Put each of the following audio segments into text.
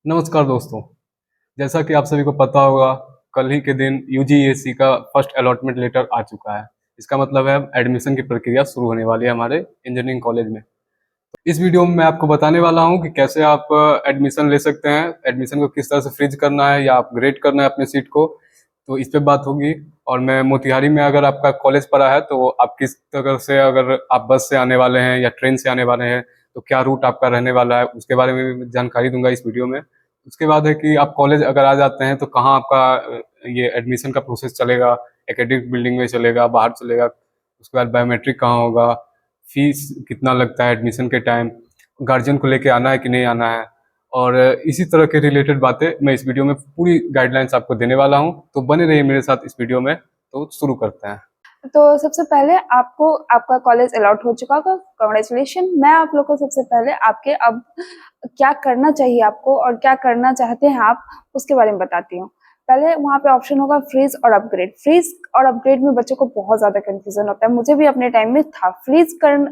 नमस्कार दोस्तों। जैसा कि आप सभी को पता होगा, कल ही के दिन यूजीसी का फर्स्ट अलॉटमेंट लेटर आ चुका है। इसका मतलब है एडमिशन की प्रक्रिया शुरू होने वाली है हमारे इंजीनियरिंग कॉलेज में। इस वीडियो में मैं आपको बताने वाला हूं कि कैसे आप एडमिशन ले सकते हैं, एडमिशन को किस तरह से फ्रीज करना है या अपग्रेड करना है अपने सीट को, तो इस पे बात होगी। और मैं मोतिहारी में अगर आपका कॉलेज पड़ा है तो आप किस तरह से, अगर आप बस से आने वाले हैं या ट्रेन से आने वाले हैं तो क्या रूट आपका रहने वाला है उसके बारे में भी जानकारी दूंगा इस वीडियो में। उसके बाद है कि आप कॉलेज अगर आ जाते हैं तो कहाँ आपका ये एडमिशन का प्रोसेस चलेगा, एकेडमिक बिल्डिंग में चलेगा, बाहर चलेगा, उसके बाद बायोमेट्रिक कहाँ होगा, फीस कितना लगता है एडमिशन के टाइम, गार्जियन को लेके आना है कि नहीं आना है, और इसी तरह के रिलेटेड बातें मैं इस वीडियो में पूरी गाइडलाइंस आपको देने वाला हूं। तो बने रहिए मेरे साथ इस वीडियो में। तो शुरू करते हैं। तो सबसे पहले आपको आपका कॉलेज अलॉट हो चुका होगा, कांग्रेचुलेशन। मैं आप लोग को सबसे पहले आपके अब क्या करना चाहिए आपको और क्या करना चाहते हैं आप उसके बारे में बताती हूँ। पहले वहाँ पे ऑप्शन होगा फ्रीज और अपग्रेड। फ्रीज और अपग्रेड में बच्चों को बहुत ज्यादा कंफ्यूजन होता है, मुझे भी अपने टाइम में था।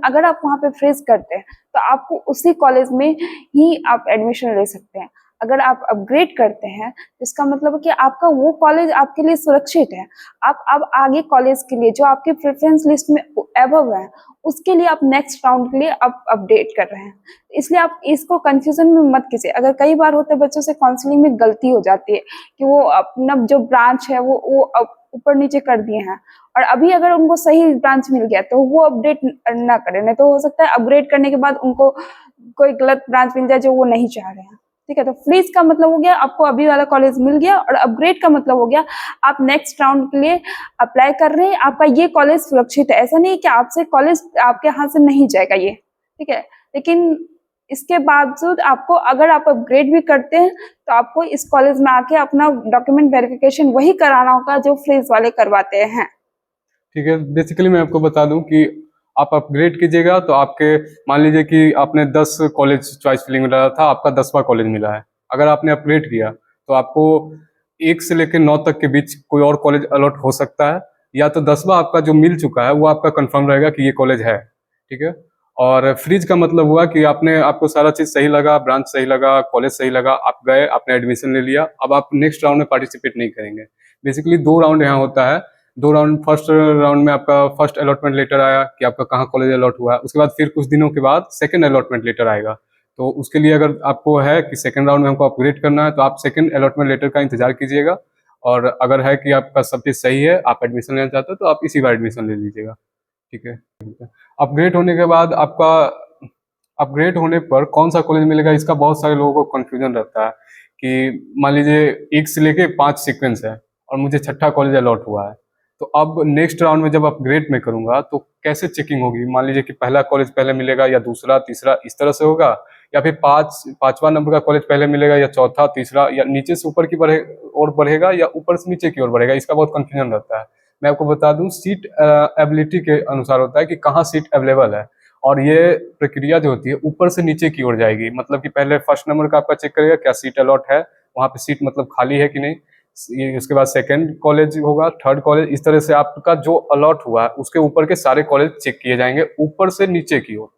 अगर आप वहाँ पे फ्रीज करते हैं तो आपको उसी कॉलेज में ही आप एडमिशन ले सकते हैं। अगर आप अपग्रेड करते हैं इसका मतलब है कि आपका वो कॉलेज आपके लिए सुरक्षित है। आप अब आगे कॉलेज के लिए जो आपके प्रेफरेंस लिस्ट में एबव है उसके लिए आप नेक्स्ट राउंड के लिए आप अपडेट कर रहे हैं। इसलिए आप इसको कंफ्यूजन में मत कीजिए। अगर कई बार होता है बच्चों से काउंसलिंग में गलती हो जाती है कि वो अपना जो ब्रांच है वो ऊपर नीचे कर दिए हैं, और अभी अगर उनको सही ब्रांच मिल गया तो वो अपडेट ना करें, नहीं तो हो सकता है अपग्रेड करने के बाद उनको कोई गलत ब्रांच मिल जाए जो वो नहीं चाह रहे हैं। ठीक है, तो फ्रीज का मतलब हो गया आपको अभी वाला कॉलेज मिल गया, और अपग्रेड का मतलब हो गया आप नेक्स्ट राउंड के लिए अप्लाई कर रहे हैं, आपका ये कॉलेज सुरक्षित है। ऐसा नहीं कि आपसे कॉलेज आपके हाथ से नहीं जाएगा ये, ठीक है। लेकिन इसके बावजूद आपको अगर आप अपग्रेड भी करते हैं तो आपको इस कॉलेज में आके अपना डॉक्यूमेंट वेरिफिकेशन वही कराना होगा जो फ्रीज वाले करवाते हैं। ठीक है, बेसिकली मैं आपको बता दूं कि आप अपग्रेड कीजिएगा तो आपके, मान लीजिए कि आपने 10 कॉलेज चॉइस फिलिंग में डाला था, आपका 10वां कॉलेज मिला है। अगर आपने अपग्रेड किया तो आपको 1 से लेकर 9 तक के बीच कोई और कॉलेज अलॉट हो सकता है, या तो 10वां आपका जो मिल चुका है वो आपका कंफर्म रहेगा कि ये कॉलेज है। ठीक है। और फ्रीज का मतलब हुआ कि आपको सारा चीज सही लगा, ब्रांच सही लगा, कॉलेज सही लगा, आप गए, आपने एडमिशन ले लिया, अब आप नेक्स्ट राउंड में पार्टिसिपेट नहीं करेंगे। बेसिकली 2 राउंड यहाँ होता है। 2 राउंड, फर्स्ट राउंड में आपका फर्स्ट अलॉटमेंट लेटर आया कि आपका कहाँ कॉलेज अलॉट हुआ है, उसके बाद फिर कुछ दिनों के बाद सेकंड अलॉटमेंट लेटर आएगा। तो उसके लिए अगर आपको है कि सेकंड राउंड में हमको अपग्रेड करना है तो आप सेकंड अलॉटमेंट लेटर का इंतजार कीजिएगा। और अगर है कि आपका सब चीज सही है, आप एडमिशन लेना चाहते हो, तो आप इसी बार एडमिशन ले लीजिएगा। ठीक है। अपग्रेड होने के बाद आपका, अपग्रेड होने पर कौन सा कॉलेज मिलेगा इसका बहुत सारे लोगों को कंफ्यूजन रहता है कि मान लीजिए 1 से लेके 5 सीक्वेंस है और मुझे छठा कॉलेज अलॉट हुआ है, तो अब नेक्स्ट राउंड में जब अपग्रेड में करूंगा तो कैसे चेकिंग होगी? मान लीजिए कि पहला कॉलेज पहले मिलेगा या दूसरा, तीसरा, इस तरह से होगा, या फिर 5वां नंबर का कॉलेज पहले मिलेगा या चौथा, तीसरा, या नीचे से ऊपर की ओर बढ़ेगा या ऊपर से नीचे की ओर बढ़ेगा, इसका बहुत कंफ्यूजन रहता है। मैं आपको बता दूं, सीट एबिलिटी के अनुसार होता है कि कहाँ सीट अवेलेबल है, और ये प्रक्रिया जो होती है ऊपर से नीचे की ओर जाएगी। मतलब कि पहले फर्स्ट नंबर का आपका चेक करेगा क्या सीट अलॉट है, वहां पे सीट मतलब खाली है कि नहीं, उसके बाद सेकंड कॉलेज होगा, थर्ड कॉलेज, इस तरह से आपका जो अलॉट हुआ है उसके ऊपर के सारे कॉलेज चेक किए जाएंगे ऊपर से नीचे की ओर।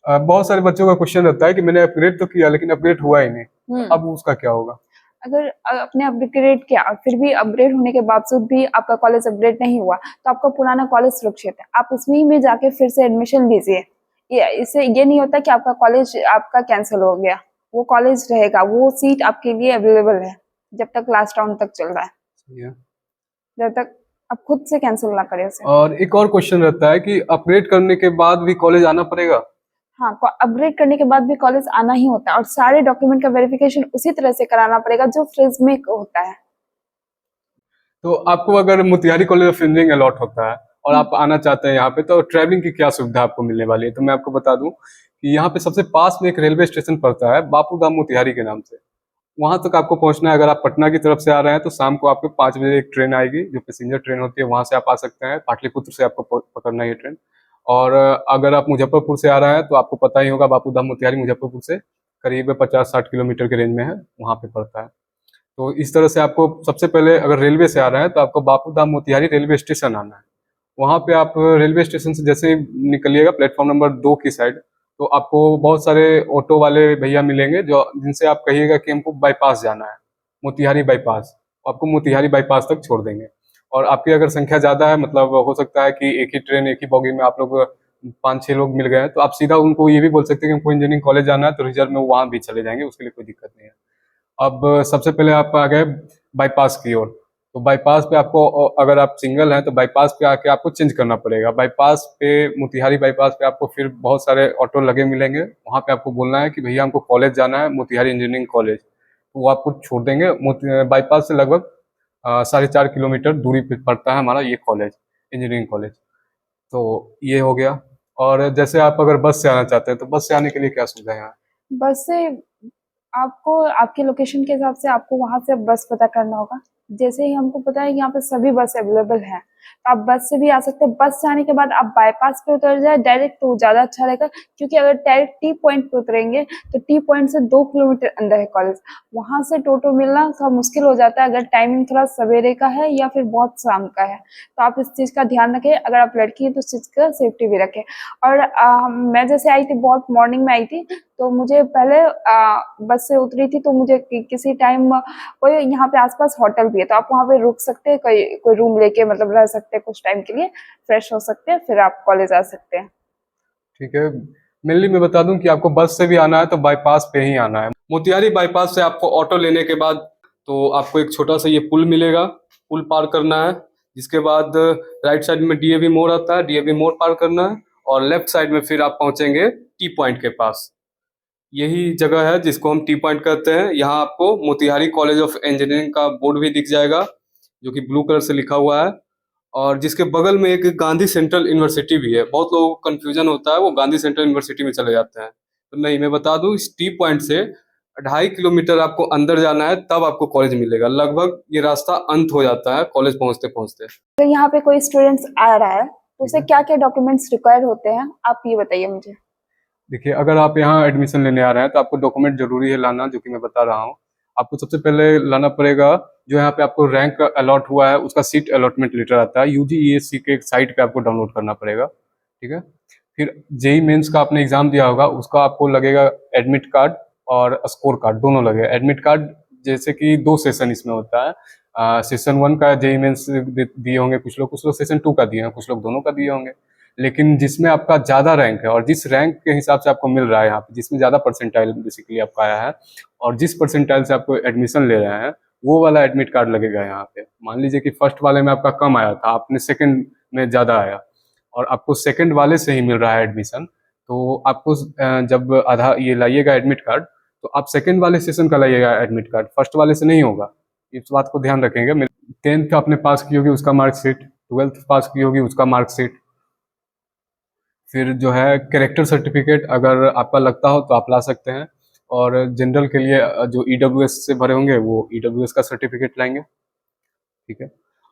बहुत सारे बच्चों का क्वेश्चन रहता है कि मैंने अपग्रेड तो किया लेकिन अपग्रेड हुआ ही नहीं, तो अब उसका क्या होगा? अगर अपने अपग्रेड किया फिर भी अपग्रेड होने के बावजूद भी आपका कॉलेज अपग्रेड नहीं हुआ तो आपका पुराना कॉलेज सुरक्षित है, आप उसमें में जाके फिर से एडमिशन लीजिए। इससे ये नहीं होता कि आपका कॉलेज आपका कैंसिल हो गया, वो कॉलेज रहेगा, वो सीट आपके लिए अवेलेबल है जब तक लास्ट राउंड तक चल रहा है, जब तक आप खुद से कैंसिल ना करें उसे। और एक और क्वेश्चन रहता है कि अपग्रेड करने के बाद भी कॉलेज आना पड़ेगा? हाँ, अपग्रेड करने के बाद भी कॉलेज आना ही होता है, और सारे डॉक्यूमेंट का वेरिफिकेशन उसी तरह से कराना पड़ेगा जो फ्रीज में होता है। तो आपको अगर Motihari College of Engineering allot होता है और आप आना चाहते हैं यहाँ पे, तो ट्रैवलिंग की क्या सुविधा आपको मिलने वाली है? तो मैं आपको बता दूं कि यहाँ पे सबसे पास में एक रेलवे स्टेशन पड़ता है, बापू धाम मोतिहारी के नाम से। वहां तक आपको पहुंचना है। अगर आप पटना की तरफ से आ रहे हैं तो शाम को आपको 5 बजे एक ट्रेन आएगी जो पैसेंजर ट्रेन होती है, वहां से आप आ सकते हैं। पाटलिपुत्र से आपको पकड़ना है ये ट्रेन। और अगर आप मुजफ्फरपुर से आ रहे हैं तो आपको पता ही होगा, बापू धाम मोतिहारी मुजफ्फरपुर से करीब 50-60 किलोमीटर के रेंज में है, वहां पे पड़ता है। तो इस तरह से आपको सबसे पहले, अगर रेलवे से आ रहे हैं तो आपको बापू धाम मोतिहारी रेलवे स्टेशन आना है। वहां पे आप रेलवे स्टेशन से जैसे ही निकलिएगा प्लेटफॉर्म नंबर 2 की साइड, तो आपको बहुत सारे ऑटो वाले भैया मिलेंगे जो जिनसे आप कहिएगा कि हमको बाईपास जाना है, मोतिहारी बाईपास, आपको मोतिहारी बाईपास तक छोड़ देंगे। और आपकी अगर संख्या ज़्यादा है, मतलब हो सकता है कि एक ही ट्रेन एक ही बॉगी में आप लोग 5-6 लोग मिल गए हैं, तो आप सीधा उनको ये भी बोल सकते हैं कि हमको इंजीनियरिंग कॉलेज जाना है, तो रिजर्व में वहाँ भी चले जाएंगे, उसके लिए कोई दिक्कत नहीं है। अब सबसे पहले आप आ गए बाईपास की ओर। तो बाईपास पे आपको अगर आप सिंगल हैं तो बाईपास पे आके आपको चेंज करना पड़ेगा। बाईपास पे मोतिहारी बाईपास पे आपको फिर बहुत सारे ऑटो लगे मिलेंगे, वहाँ पे आपको बोलना है कि भैया हमको कॉलेज जाना है, मोतिहारी इंजीनियरिंग कॉलेज, तो वो आपको छोड़ देंगे। बाईपास से लगभग 4.5 किलोमीटर दूरी पे पड़ता है हमारा ये कॉलेज, इंजीनियरिंग कॉलेज। तो ये हो गया। और जैसे आप अगर बस से आना चाहते हैं तो बस से आने के लिए क्या सुविधा है यहाँ? बस से आपको आपके लोकेशन के हिसाब से आपको वहां से बस पता करना होगा। जैसे ही हमको पता है कि यहाँ पे सभी बस अवेलेबल हैं, तो आप बस से भी आ सकते हैं। बस से आने के बाद आप बाईपास पे उतर जाए डायरेक्ट, तो ज्यादा अच्छा रहेगा, क्योंकि अगर डायरेक्ट टी पॉइंट पे उतरेंगे तो टी पॉइंट से 2 किलोमीटर अंदर है कॉलेज, वहां से टोटो मिलना थोड़ा मुश्किल हो जाता है अगर टाइमिंग थोड़ा सवेरे का है या फिर बहुत शाम का है। तो आप इस चीज का ध्यान रखें, अगर आप लड़की हैं तो इस चीज का सेफ्टी भी रखें। और मैं जैसे आई थी, बहुत मॉर्निंग में आई थी, तो मुझे पहले बस से उतरी थी, तो मुझे किसी टाइम कोई यहाँ पे आसपास होटल भी है, तो आप वहाँ पे रुक सकते हैं, कोई कोई रूम लेके मतलब रह सकते हैं कुछ टाइम के लिए, फ्रेश हो सकते हैं, फिर आप कॉलेज आ सकते हैं। ठीक है। मेनली मैं बता दूं कि आपको बस से भी आना है तो बाईपास पे ही आना है। मोतिहारी बाईपास से आपको ऑटो लेने के बाद तो आपको एक छोटा सा ये पुल मिलेगा, पुल पार करना है। जिसके बाद राइट साइड में डीएवी मोड़ आता है, डीएवी मोड़ पार करना है, और लेफ्ट साइड में फिर आप पहुंचेंगे टी पॉइंट के पास। यही जगह है जिसको हम टी पॉइंट कहते हैं। यहाँ आपको मोतिहारी कॉलेज ऑफ इंजीनियरिंग का बोर्ड भी दिख जाएगा, जो कि ब्लू कलर से लिखा हुआ है। और जिसके बगल में एक गांधी सेंट्रल यूनिवर्सिटी भी है। बहुत लोगों को कंफ्यूजन होता है, वो गांधी सेंट्रल यूनिवर्सिटी में चले जाते हैं। तो नहीं, मैं बता दूं, इस टी पॉइंट से 2.5 किलोमीटर आपको अंदर जाना है, तब आपको कॉलेज मिलेगा। लगभग ये रास्ता अंत हो जाता है कॉलेज पहुंचते पहुंचते। अगर यहाँ पे कोई स्टूडेंट्स आ रहा है तो ठीक उसे है। क्या क्या डॉक्यूमेंट्स रिक्वायर होते हैं, आप ये बताइए मुझे। देखिए, अगर आप यहाँ एडमिशन लेने आ रहे हैं तो आपको डॉक्यूमेंट जरूरी है लाना, जो कि मैं बता रहा हूँ। आपको सबसे पहले लाना पड़ेगा जो यहाँ पे आपको रैंक अलॉट हुआ है उसका सीट अलॉटमेंट लेटर आता है, यूजीईएससी के एक साइट पे आपको डाउनलोड करना पड़ेगा। ठीक है। फिर जेई मेंस का आपने एग्जाम दिया होगा, उसका आपको लगेगा एडमिट कार्ड और स्कोर कार्ड, दोनों लगेगा। एडमिट कार्ड जैसे कि 2 सेशन इसमें होता है। सेशन 1 का जेई मेंस दिए होंगे कुछ लोग सेशन 2 का दिए हैं, कुछ लोग दोनों का दिए होंगे। लेकिन जिसमें आपका ज़्यादा रैंक है और जिस रैंक के हिसाब से आपको मिल रहा है यहाँ पे, जिसमें ज़्यादा परसेंटाइल बेसिकली आपका आया है और जिस परसेंटाइल से आपको एडमिशन ले रहे हैं, वो वाला एडमिट कार्ड लगेगा यहाँ पे। मान लीजिए कि फर्स्ट वाले में आपका कम आया था, आपने सेकंड में ज़्यादा आया और आपको सेकंड वाले से ही मिल रहा है एडमिशन, तो आपको जब आधा ये लाइएगा एडमिट कार्ड, तो आप सेकंड वाले सेशन का लाइएगा एडमिट कार्ड, फर्स्ट वाले से नहीं होगा। इस बात को ध्यान रखेंगे। 10th आपने पास की होगी उसका मार्कशीट, 12th पास की होगी उसका मार्कशीट, फिर जो है कैरेक्टर सर्टिफिकेट अगर आपका लगता हो तो आप ला सकते हैं। और जनरल के लिए जो ईडब्ल्यूएस से भरे होंगे वो ईडब्ल्यूएस का सर्टिफिकेट लाएंगे। ठीक है।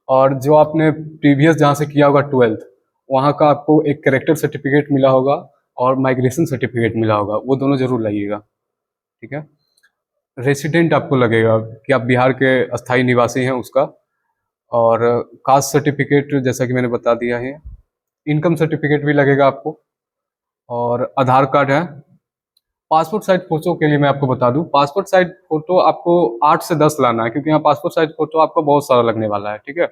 और जो आपने प्रीवियस जहाँ से किया होगा 12th, वहाँ का आपको एक कैरेक्टर सर्टिफिकेट मिला होगा और माइग्रेशन सर्टिफिकेट मिला होगा, वो दोनों जरूर लाइएगा। ठीक है। रेसिडेंट आपको लगेगा कि आप बिहार के अस्थायी निवासी हैं उसका, और कास्ट सर्टिफिकेट जैसा कि मैंने बता दिया है। इनकम सर्टिफिकेट भी लगेगा आपको, और आधार कार्ड है। पासपोर्ट साइज फोटो के लिए मैं आपको बता दूं, पासपोर्ट साइज फोटो आपको 8 से 10 लाना है, क्योंकि यहाँ पासपोर्ट साइज फोटो आपको बहुत सारा लगने वाला है। ठीक है।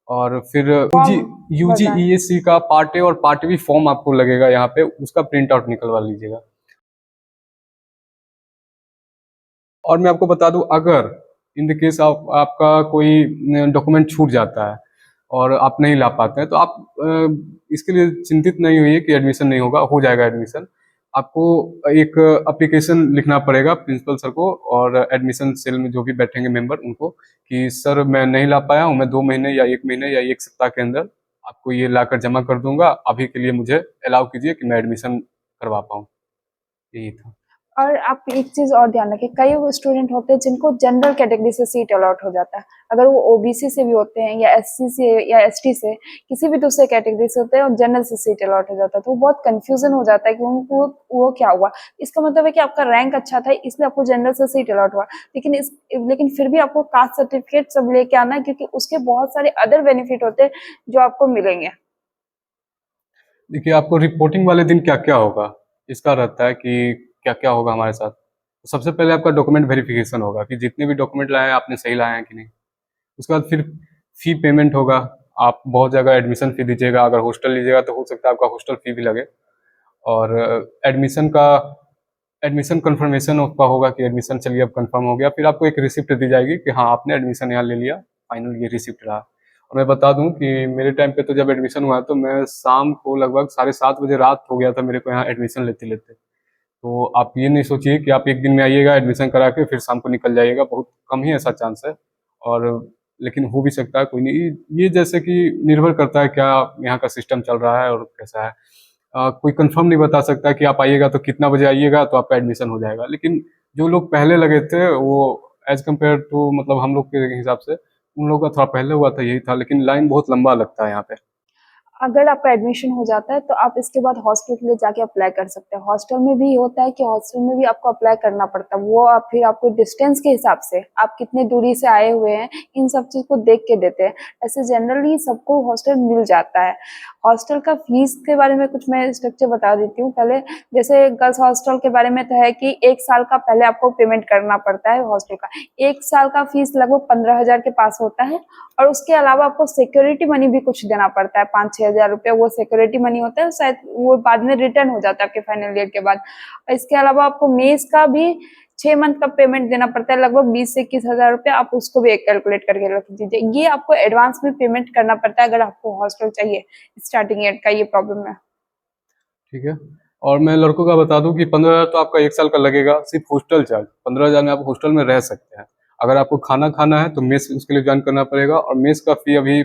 और फिर फॉर्म भरना है। यूजीईएससी का पार्ट ए और पार्ट बी फॉर्म आपको लगेगा यहाँ पे, उसका प्रिंट आउट निकलवा लीजिएगा। और मैं आपको बता दूं, अगर इन द केस आपका कोई डॉक्यूमेंट छूट जाता है और आप नहीं ला पाते हैं, तो आप इसके लिए चिंतित नहीं हुई कि एडमिशन नहीं होगा, हो जाएगा एडमिशन। आपको एक एप्लीकेशन लिखना पड़ेगा प्रिंसिपल सर को और एडमिशन सेल में जो भी बैठेंगे मेंबर उनको, कि सर मैं नहीं ला पाया हूँ, मैं 2 महीने या 1 महीने या 1 सप्ताह के अंदर आपको ये लाकर जमा कर दूंगा, अभी के लिए मुझे अलाउ कीजिए कि मैं एडमिशन करवा पाऊँ। यही था। और आप एक चीज और ध्यान रखें, कई वो स्टूडेंट होते हैं जिनको जनरल कैटेगरी से सीट अलॉट हो जाता है, अगर वो ओबीसी से भी होते हैं या एससी से या एसटी से, किसी भी दूसरे कैटेगरी से होते हैं और जनरल से सीट अलॉट हो जाता है, तो वो बहुत कंफ्यूजन हो जाता है कि उनको वो क्या हुआ। इसका मतलब है कि आपका रैंक अच्छा था इसलिए आपको जनरल से सीट अलॉट हुआ, लेकिन फिर भी आपको कास्ट सर्टिफिकेट सब लेके आना है, क्योंकि उसके बहुत सारे अदर बेनिफिट होते हैं जो आपको मिलेंगे। देखिए, आपको रिपोर्टिंग वाले दिन क्या क्या होगा, इसका रहता है कि क्या क्या होगा हमारे साथ। तो सबसे पहले आपका डॉक्यूमेंट वेरिफिकेशन होगा कि जितने भी डॉक्यूमेंट लाए हैं आपने सही लाए हैं कि नहीं। उसके बाद फिर फी पेमेंट होगा। आप बहुत जगह एडमिशन फी दीजिएगा, अगर हॉस्टल लीजिएगा तो हो सकता है आपका हॉस्टल फी भी लगे। और एडमिशन का एडमिशन कंफर्मेशन आपका होगा कि एडमिशन चलिए अब कंफर्म हो गया। फिर आपको एक रिसिप्ट दी जाएगी कि हाँ आपने एडमिशन यहाँ ले लिया, फाइनल ये रिसिप्ट रहा। और मैं बता दूं कि मेरे टाइम पे तो जब एडमिशन हुआ तो मैं शाम को लगभग 7:30 बजे रात हो गया था मेरे को यहाँ एडमिशन लेते लेते। तो आप ये नहीं सोचिए कि आप एक दिन में आइएगा एडमिशन करा के फिर शाम को निकल जाइएगा, बहुत कम ही ऐसा चांस है। और लेकिन हो भी सकता है, कोई नहीं। ये जैसे कि निर्भर करता है क्या यहाँ का सिस्टम चल रहा है और कैसा है। कोई कंफर्म नहीं बता सकता कि आप आइएगा तो कितना बजे आइएगा तो आपका एडमिशन हो जाएगा। लेकिन जो लोग पहले लगे थे वो एज कम्पेयर टू मतलब हम लोग के हिसाब से उन लोगों का थोड़ा पहले हुआ था, यही था। लेकिन लाइन बहुत लंबा लगता है यहाँ पे। अगर आपका एडमिशन हो जाता है तो आप इसके बाद हॉस्टल के लिए जाके अप्लाई कर सकते हैं। हॉस्टल में भी होता है कि हॉस्टल में भी आपको अप्लाई करना पड़ता है। वो आप फिर आपको डिस्टेंस के हिसाब से आप कितने दूरी से आए हुए हैं इन सब चीज को देख के देते हैं। ऐसे जनरली सबको हॉस्टल मिल जाता है। हॉस्टल का फीस के बारे में कुछ मैं स्ट्रक्चर बता देती हूँ पहले। जैसे गर्ल्स हॉस्टल के बारे में तो है कि 1 साल का पहले आपको पेमेंट करना पड़ता है हॉस्टल का। 1 साल का फीस लगभग 15,000 के पास होता है। और उसके अलावा आपको सिक्योरिटी मनी भी कुछ देना पड़ता है, 5-6 हजार रुपया वो सिक्योरिटी मनी होता है। शायद वो बाद में रिटर्न हो जाता है आपके फाइनल ईयर के बाद। इसके अलावा आपको मेस का भी 6 मंथ का पेमेंट देना पड़ता है, लगभग 20 से 21 हजार रुपया। आप उसको भी एक कैलकुलेट करके रख दीजिए। ये आपको एडवांस में पेमेंट करना पड़ता है अगर आपको हॉस्टल चाहिए। स्टार्टिंग ईयर का ये प्रॉब्लम है। ठीक है। और मैं लड़कों का बता दूं कि 15,000 तो आपका 1 साल का लगेगा, सिर्फ हॉस्टल चार्ज। 15,000 में आप हॉस्टल में रह सकते हैं। अगर आपको खाना खाना है तो मेस उसके लिए ज्वाइन करना पड़ेगा, और मेस का फी अभी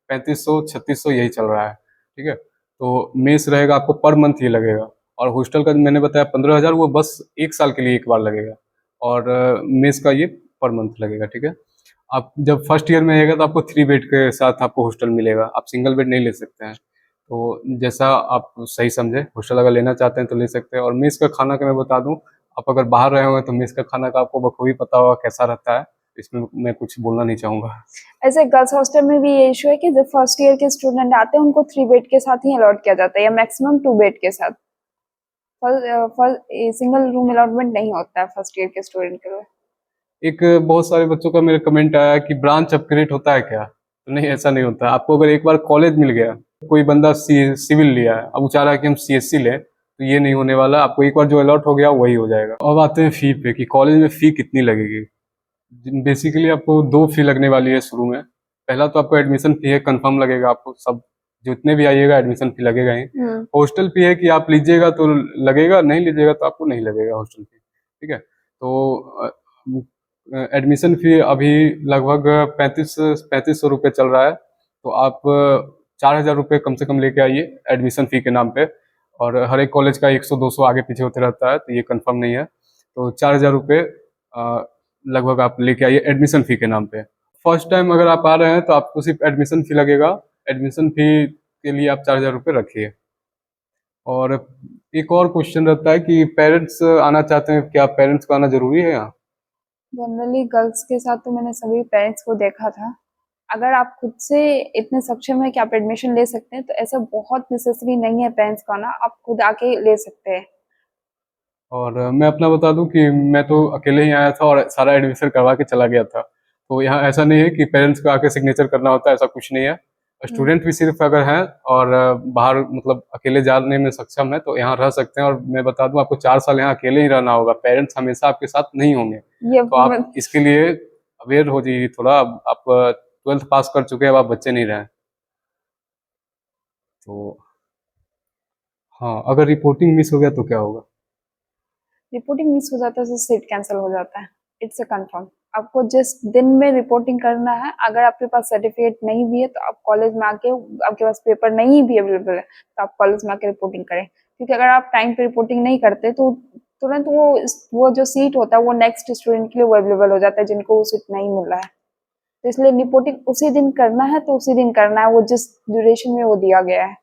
3500 3600 यही चल रहा है। ठीक है। तो मेस रहेगा आपको पर मंथ ही लगेगा। और हॉस्टल का मैंने बताया 15,000, वो बस 1 साल के लिए एक बार लगेगा। और मेस का ये पर मंथ लगेगा। ठीक है। आप जब फर्स्ट ईयर में आएगा तो आपको 3 बेड के साथ आपको हॉस्टल मिलेगा, आप सिंगल बेड नहीं ले सकते हैं। तो जैसा आप सही समझे, हॉस्टल अगर लेना चाहते हैं तो ले सकते हैं। और मेस का खाना का मैं बता दूं, आप अगर बाहर रहे होंगे तो मेस का खाना का आपको बखूबी पता होगा कैसा रहता है। इसमें मैं कुछ बोलना नहीं चाहूँगा। ऐसे गर्ल्स हॉस्टल में भी ये इशू है कि जब फर्स्ट ईयर के स्टूडेंट आते हैं उनको 3 बेड के साथ ही अलॉट किया जाता है, या मैक्सिमम 2 बेड के साथ। सिंगल रूम अलॉटमेंट नहीं होता है फर्स्ट ईयर के स्टूडेंट के लिए। एक बहुत सारे बच्चों का मेरे कमेंट आया कि ब्रांच अपग्रेड होता है क्या। तो नहीं, ऐसा नहीं होता। आपको अगर एक बार कॉलेज मिल गया, कोई बंदा सिविल लिया है, अब वो चाह रहा है कि हम सीएससी लें, तो ये नहीं होने वाला। आपको एक बार जो अलॉट हो गया वही हो जाएगा। अब आते हैं फी पे कि कॉलेज में फी कितनी लगेगी। बेसिकली आपको 2 फी लगने वाली है शुरू में। पहला तो आपको एडमिशन फी है, कंफर्म लगेगा आपको। सब जितने भी आइएगा एडमिशन फी लगेगा ही। हॉस्टल फी है कि आप लीजिएगा तो लगेगा, नहीं लीजिएगा तो आपको नहीं लगेगा हॉस्टल फी। ठीक है। तो एडमिशन फी अभी लगभग 3500 रुपये चल रहा है। तो आप 4,000 रुपये कम से कम लेके आइए एडमिशन फी के नाम पे। और हर एक कॉलेज का 100 200 आगे पीछे होते रहता है, तो ये कंफर्म नहीं है। तो 4,000 रुपये लगभग आप लेके आइए एडमिशन फी के नाम पे। फर्स्ट टाइम अगर आप आ रहे हैं तो आपको सिर्फ एडमिशन फी लगेगा। एडमिशन फी के लिए आप 4,000 रुपये रखिए। और एक और क्वेश्चन रहता है कि पेरेंट्स आना चाहते हैं, क्या पेरेंट्स का आना जरूरी है यहाँ? जनरली गर्ल्स के साथ तो मैंने सभी पेरेंट्स को देखा था। अगर आप खुद से इतने सक्षम है कि आप एडमिशन ले सकते हैं तो ऐसा बहुत नेसेसरी नहीं है पेरेंट्स का आना, आप खुद आके ले सकते हैं। और मैं अपना बता दूं कि मैं तो अकेले ही आया था और सारा एडमिशन करवा के चला गया था। तो यहाँ ऐसा नहीं है कि पेरेंट्स को आके सिग्नेचर करना होता है, ऐसा कुछ नहीं है। स्टूडेंट भी सिर्फ अगर हैं और बाहर मतलब अकेले जाने में सक्षम है तो यहाँ रह सकते हैं। और मैं बता दूं आपको 4 साल यहाँ अकेले ही रहना होगा, पेरेंट्स हमेशा आपके साथ नहीं होंगे। ये तो आप इसके लिए अवेयर हो जाइए थोड़ा। अब आप 12th पास कर चुके हैं, अब आप बच्चे नहीं रहे। तो हाँ, अगर रिपोर्टिंग मिस हो गया तो क्या होगा? रिपोर्टिंग मिस हो जाता है तो सीट कैंसिल हो जाता है। It's a confirm. आपको जिस दिन में रिपोर्टिंग करना है, अगर आपके पास सर्टिफिकेट नहीं भी है तो आप कॉलेज में आके, आपके पास पेपर नहीं भी अवेलेबल है तो आप कॉलेज में आके रिपोर्टिंग करें। क्योंकि अगर आप टाइम पे रिपोर्टिंग नहीं करते तो तुरंत वो जो सीट होता है वो नेक्स्ट स्टूडेंट के लिए वो अवेलेबल हो जाता है जिनको वो सीट नहीं मिल रहा है। तो इसलिए रिपोर्टिंग उसी दिन करना है तो उसी दिन करना है, वो जिस ड्यूरेशन में वो दिया गया है।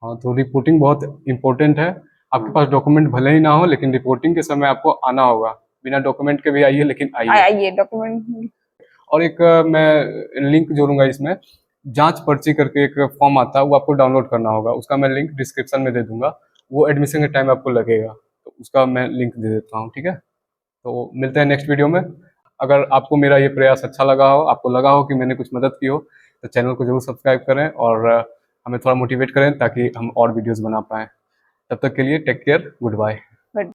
हाँ, तो रिपोर्टिंग बहुत इम्पोर्टेंट है। आपके पास डॉक्यूमेंट भले ही ना हो, लेकिन रिपोर्टिंग के समय आपको आना होगा। बिना डॉक्यूमेंट के भी आइए, लेकिन आइए। आइए डॉक्यूमेंट। और एक मैं लिंक जोड़ूंगा इसमें। जांच पर्ची करके एक फॉर्म आता है, वो आपको डाउनलोड करना होगा। उसका मैं लिंक डिस्क्रिप्शन में दे दूंगा। वो एडमिशन के टाइम आपको लगेगा, तो उसका मैं लिंक दे देता हूँ, ठीक है। तो मिलते हैं नेक्स्ट वीडियो में। अगर आपको मेरा ये प्रयास अच्छा लगा हो, आपको लगा हो कि मैंने कुछ मदद की हो, तो चैनल को जरूर सब्सक्राइब करें और हमें थोड़ा मोटिवेट करें ताकि हम और वीडियोस बना पाएँ। तब तक के लिए टेक केयर, गुड बाय।